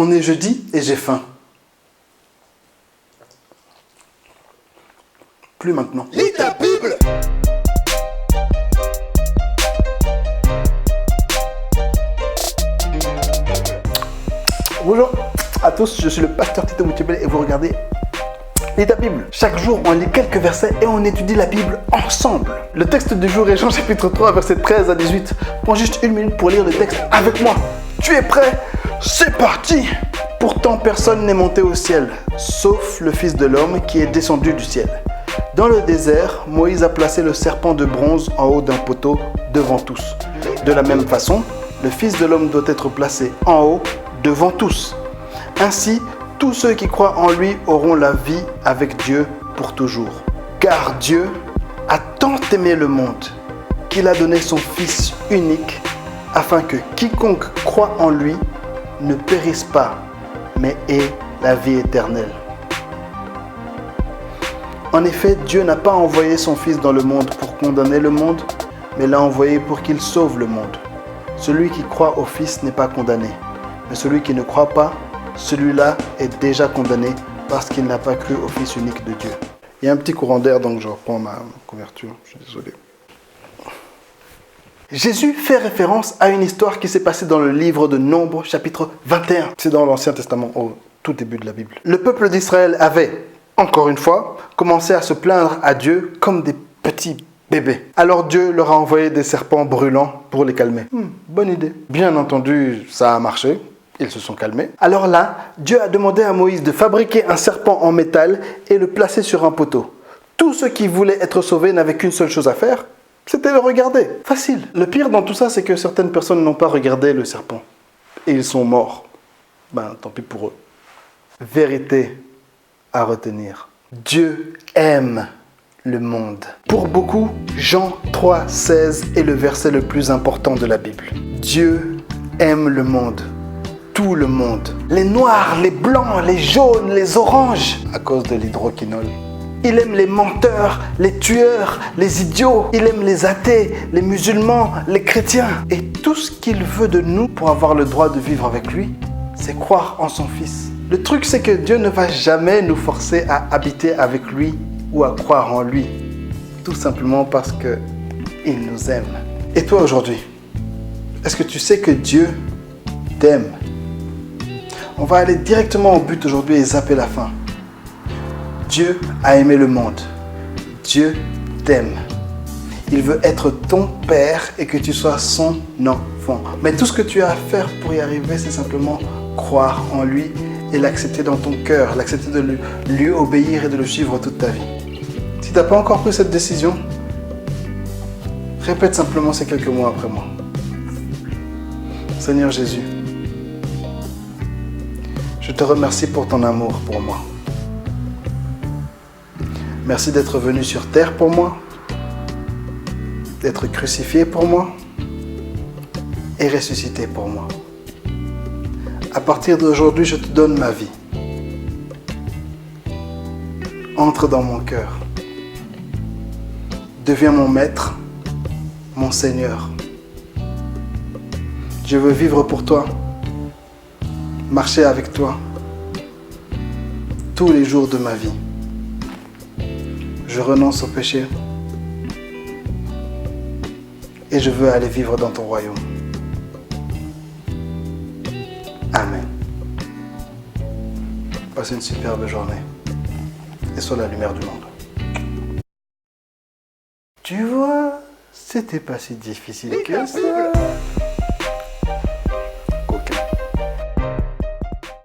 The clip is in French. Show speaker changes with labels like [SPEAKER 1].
[SPEAKER 1] On est jeudi et j'ai faim. Plus maintenant.
[SPEAKER 2] Lis ta Bible.
[SPEAKER 1] Bonjour à tous, je suis le pasteur Tito Moutibel et vous regardez Lis ta Bible. Chaque jour, on lit quelques versets et on étudie la Bible ensemble. Le texte du jour est Jean chapitre 3, versets 13 à 18. Prends juste une minute pour lire le texte avec moi. Tu es prêt? C'est parti! Pourtant, personne n'est monté au ciel, sauf le Fils de l'homme qui est descendu du ciel. Dans le désert, Moïse a placé le serpent de bronze en haut d'un poteau devant tous. De la même façon, le Fils de l'homme doit être placé en haut devant tous. Ainsi, tous ceux qui croient en lui auront la vie avec Dieu pour toujours. Car Dieu a tant aimé le monde qu'il a donné son Fils unique afin que quiconque croit en lui ne périsse pas, mais ait la vie éternelle. En effet, Dieu n'a pas envoyé son Fils dans le monde pour condamner le monde, mais l'a envoyé pour qu'il sauve le monde. Celui qui croit au Fils n'est pas condamné, mais celui qui ne croit pas, celui-là est déjà condamné parce qu'il n'a pas cru au Fils unique de Dieu. Il y a un petit courant d'air, donc je reprends ma couverture, je suis désolé. Jésus fait référence à une histoire qui s'est passée dans le livre de Nombres, chapitre 21. C'est dans l'Ancien Testament, au tout début de la Bible. Le peuple d'Israël avait, encore une fois, commencé à se plaindre à Dieu comme des petits bébés. Alors Dieu leur a envoyé des serpents brûlants pour les calmer. Bonne idée. Bien entendu, ça a marché. Ils se sont calmés. Alors là, Dieu a demandé à Moïse de fabriquer un serpent en métal et le placer sur un poteau. Tous ceux qui voulaient être sauvés n'avaient qu'une seule chose à faire, c'était le regarder. Facile. Le pire dans tout ça, c'est que certaines personnes n'ont pas regardé le serpent. Et ils sont morts. Tant pis pour eux. Vérité à retenir. Dieu aime le monde. Pour beaucoup, Jean 3,16 est le verset le plus important de la Bible. Dieu aime le monde. Tout le monde. Les noirs, les blancs, les jaunes, les oranges, à cause de l'hydroquinone. Il aime les menteurs, les tueurs, les idiots. Il aime les athées, les musulmans, les chrétiens. Et tout ce qu'il veut de nous pour avoir le droit de vivre avec lui, c'est croire en son Fils. Le truc, c'est que Dieu ne va jamais nous forcer à habiter avec lui ou à croire en lui. Tout simplement parce qu'il nous aime. Et toi aujourd'hui, est-ce que tu sais que Dieu t'aime? On va aller directement au but aujourd'hui et zapper la fin. Dieu a aimé le monde. Dieu t'aime. Il veut être ton Père et que tu sois son enfant. Mais tout ce que tu as à faire pour y arriver, c'est simplement croire en lui et l'accepter dans ton cœur, l'accepter de lui obéir et de le suivre toute ta vie. Si tu n'as pas encore pris cette décision, répète simplement ces quelques mots après moi. Seigneur Jésus, je te remercie pour ton amour pour moi. Merci d'être venu sur terre pour moi, d'être crucifié pour moi et ressuscité pour moi. À partir d'aujourd'hui, je te donne ma vie. Entre dans mon cœur. Deviens mon maître, mon Seigneur. Je veux vivre pour toi, marcher avec toi tous les jours de ma vie. Je renonce au péché et je veux aller vivre dans ton royaume. Amen. Passe une superbe journée et sois la lumière du monde. Tu vois, c'était pas si difficile que ça.